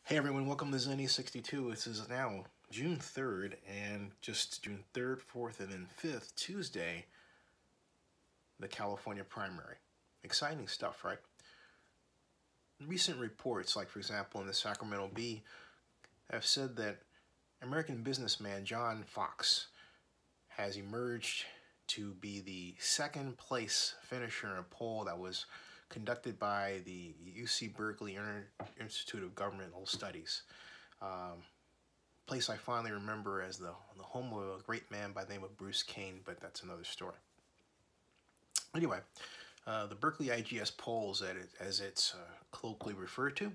Hey everyone, welcome to Zenny62. This is now June 3rd, and just June 3rd, 4th, and then 5th, Tuesday, the California primary. Exciting stuff, right? Recent reports, like for example in the Sacramento Bee, have said that American businessman John Fox has emerged to be the second place finisher in a poll that was conducted by the UC Berkeley Intergovernmental Studies. Place I finally remember as the home of a great man by the name of Bruce Kane, but that's another story. Anyway, the Berkeley-IGS polls, as it's colloquially referred to,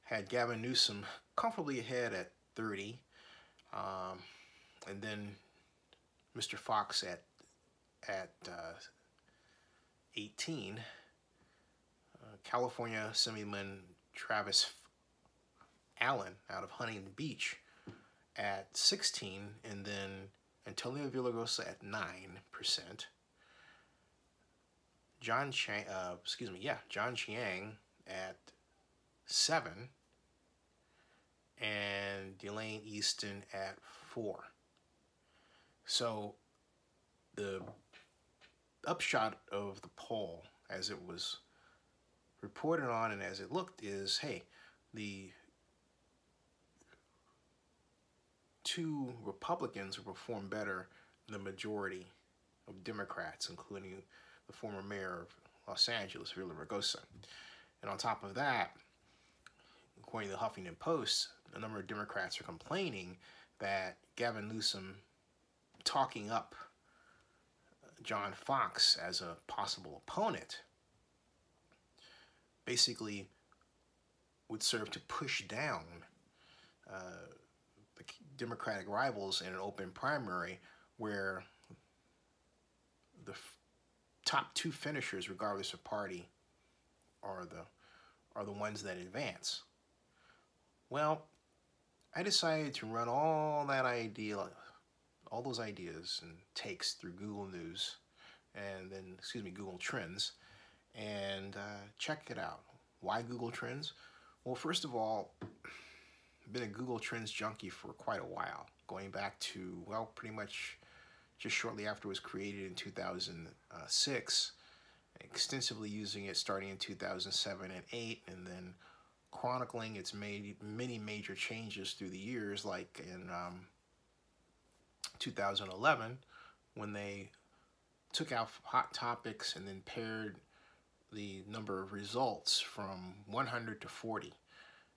had Gavin Newsom comfortably ahead at 30, and then Mr. Fox at 18, California Assemblyman Travis Allen out of Huntington Beach at 16, and then Antonio Villaraigosa at 9%. John Chiang at 7, and Delaine Eastin at 4. So the upshot of the poll, as it was reported on and as it looked, is, hey, the two Republicans who performed better than the majority of Democrats, including the former mayor of Los Angeles, Villaraigosa. And on top of that, according to the Huffington Post, a number of Democrats are complaining that Gavin Newsom talking up John Fox as a possible opponent basically would serve to push down the Democratic rivals in an open primary where the top two finishers, regardless of party, are the ones that advance. Well, I decided to run all those ideas and takes through Google News, and then, Google Trends, and check it out. Why Google Trends? Well, first of all, I've been a Google Trends junkie for quite a while, going back to, well, pretty much just shortly after it was created in 2006, extensively using it starting in 2007 and 8, and then chronicling its many major changes through the years, like in 2011, when they took out hot topics and then paired the number of results from 100 to 40.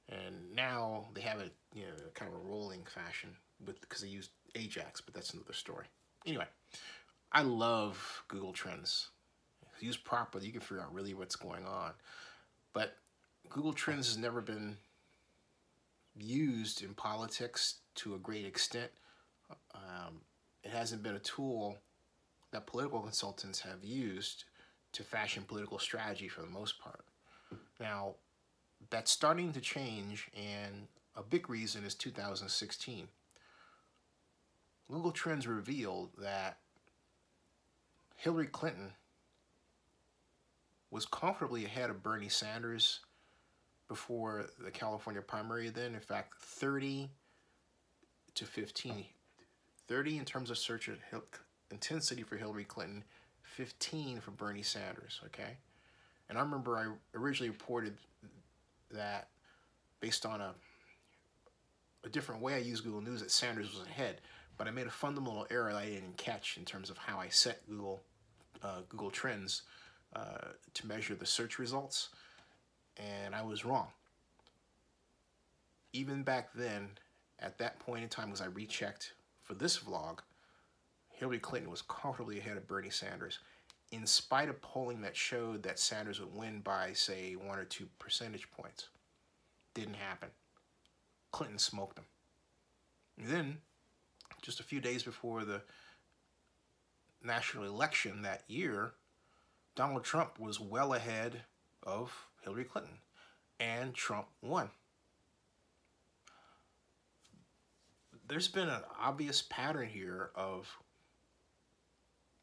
And now they have it, kind of a rolling fashion because they used Ajax, but that's another story. Anyway, I love Google Trends. If used properly, you can figure out really what's going on. But Google Trends has never been used in politics to a great extent. It hasn't been a tool that political consultants have used to fashion political strategy for the most part. Now, that's starting to change, and a big reason is 2016. Google Trends revealed that Hillary Clinton was comfortably ahead of Bernie Sanders before the California primary then. In fact, 30 to 15. 30 in terms of search intensity for Hillary Clinton, 15 for Bernie Sanders, okay? And I remember I originally reported that based on a different way I used Google News, that Sanders was ahead, but I made a fundamental error that I didn't catch in terms of how I set Google Trends to measure the search results, and I was wrong. Even back then, at that point in time, as I rechecked for this vlog, Hillary Clinton was comfortably ahead of Bernie Sanders, in spite of polling that showed that Sanders would win by, say, 1 or 2 percentage points. Didn't happen. Clinton smoked him. And then, just a few days before the national election that year, Donald Trump was well ahead of Hillary Clinton, and Trump won. There's been an obvious pattern here of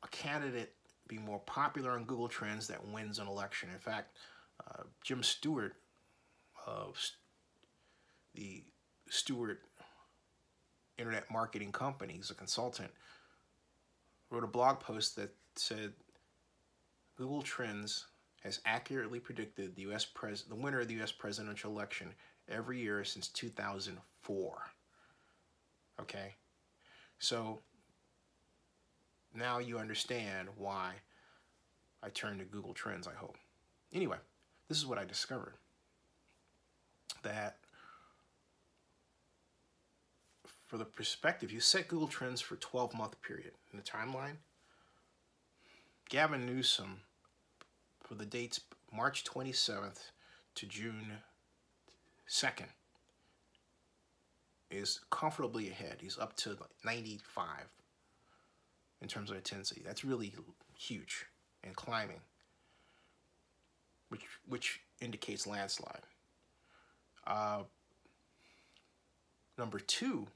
a candidate being more popular on Google Trends that wins an election. In fact, Jim Stewart of the Stewart internet marketing company, he's a consultant, wrote a blog post that said Google Trends has accurately predicted the winner of the U.S. presidential election every year since 2004. Okay, so now you understand why I turned to Google Trends, I hope. Anyway, this is what I discovered. That for the perspective, you set Google Trends for 12-month period in the timeline. Gavin Newsom, for the dates March 27th to June 2nd, is comfortably ahead. He's up to 95 in terms of intensity. That's really huge and climbing, which indicates landslide. Number 2,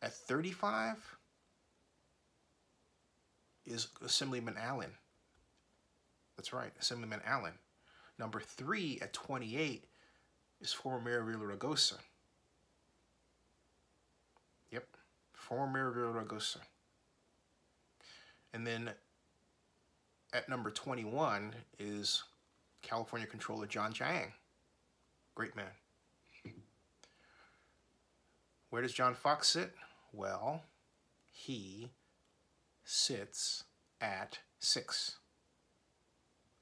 at 35, is Assemblyman Allen. That's right, Assemblyman Allen. Number 3 at 28 is former Mayor Villaraigosa. Yep, former Mayor Villaraigosa. And then at number 21 is California Controller John Chiang. Great man. Where does John Fox sit? Well, he sits at 6.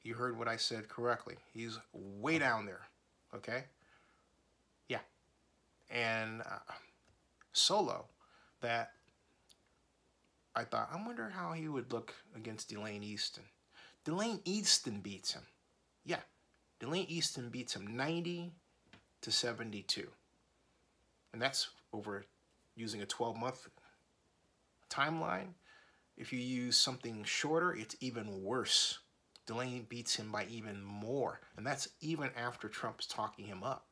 You heard what I said correctly. He's way down there, okay? Yeah. And solo, that I thought, I wonder how he would look against Delaine Eastin. Delaine Eastin beats him. Yeah, Delaine Eastin beats him 90 to 72. And that's over using a 12-month timeline. If you use something shorter, it's even worse. Delaine beats him by even more. And that's even after Trump's talking him up.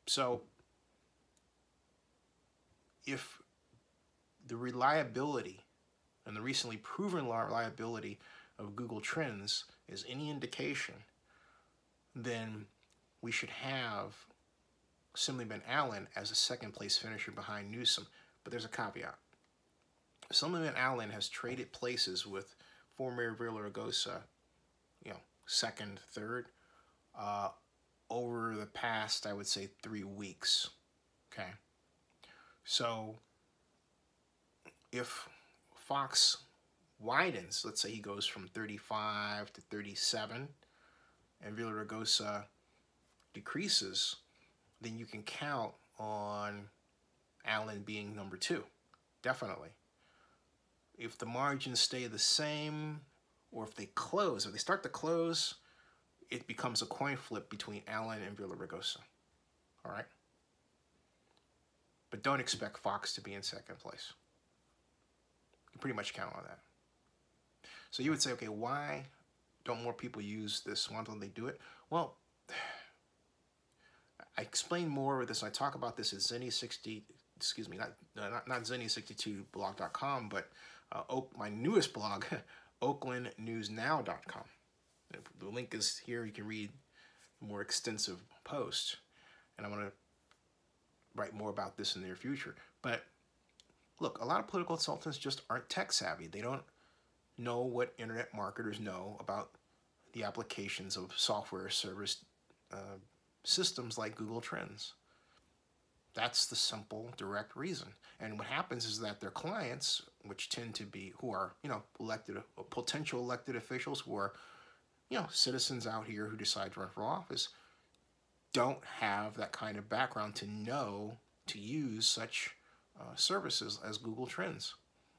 So if the reliability and the recently proven reliability of Google Trends is any indication, then we should have Assemblyman Allen as a second-place finisher behind Newsom. But there's a caveat. Assemblyman Allen has traded places with former Mayor Villaraigosa, second, third, over the past, I would say, 3 weeks. Okay. So if Fox widens, let's say he goes from 35 to 37, and Villaraigosa decreases, then you can count on Allen being number 2, definitely. If the margins stay the same, or if they close, if they start to close, it becomes a coin flip between Allen and Villaraigosa. All right? But don't expect Fox to be in second place. You pretty much count on that. So you would say, okay, why don't more people use this? Why don't they do it? Well, I explain more of this. I talk about this at Zenny60, excuse me, not Zenny62blog.com, but my newest blog, OaklandNewsNow.com. The link is here. You can read a more extensive post. And I'm going to write more about this in the near future. But look, a lot of political consultants just aren't tech savvy. They don't know what internet marketers know about the applications of software service systems like Google Trends. That's the simple, direct reason. And what happens is that their clients, which tend to be, who are, potential elected officials who are, citizens out here who decide to run for office, don't have that kind of background to know to use such services as Google Trends.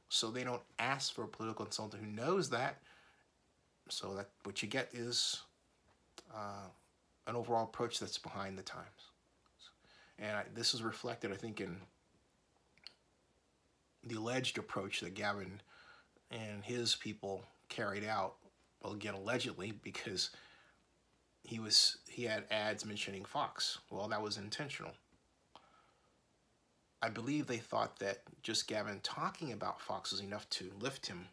So they don't ask for a political consultant who knows that. So that what you get is an overall approach that's behind the times. And this is reflected, I think, in the alleged approach that Gavin and his people carried out. Well, again, allegedly, because he had ads mentioning Fox. Well, that was intentional. I believe they thought that just Gavin talking about Fox was enough to lift him,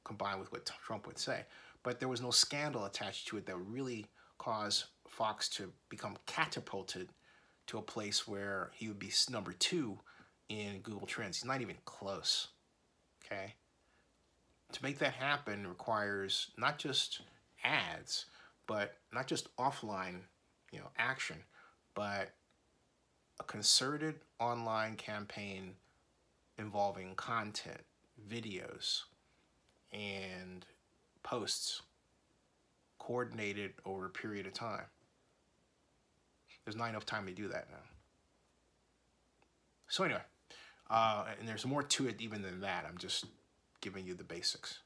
combined with what Trump would say. But there was no scandal attached to it that would really cause Fox to become catapulted to a place where he would be number 2 in Google Trends. He's not even close, okay? To make that happen requires not just ads, but not just offline, action, but a concerted online campaign involving content, videos, and posts coordinated over a period of time. There's not enough time to do that now. So anyway, and there's more to it even than that. I'm just giving you the basics.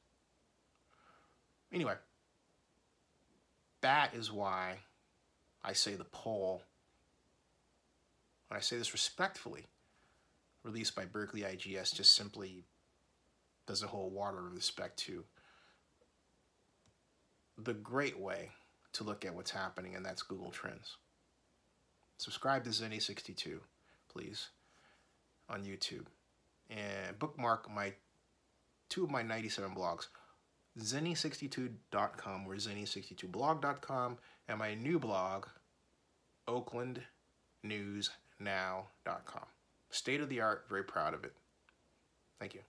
Anyway, that is why I say the poll, and I say this respectfully, released by Berkeley-IGS, just simply doesn't hold water with respect to the great way to look at what's happening, and that's Google Trends. Subscribe to Zenny62, please, on YouTube. And bookmark 2 of my 97 blogs, Zenny62.com or Zenny62blog.com, and my new blog, OaklandNewsNow.com. State of the art, very proud of it. Thank you.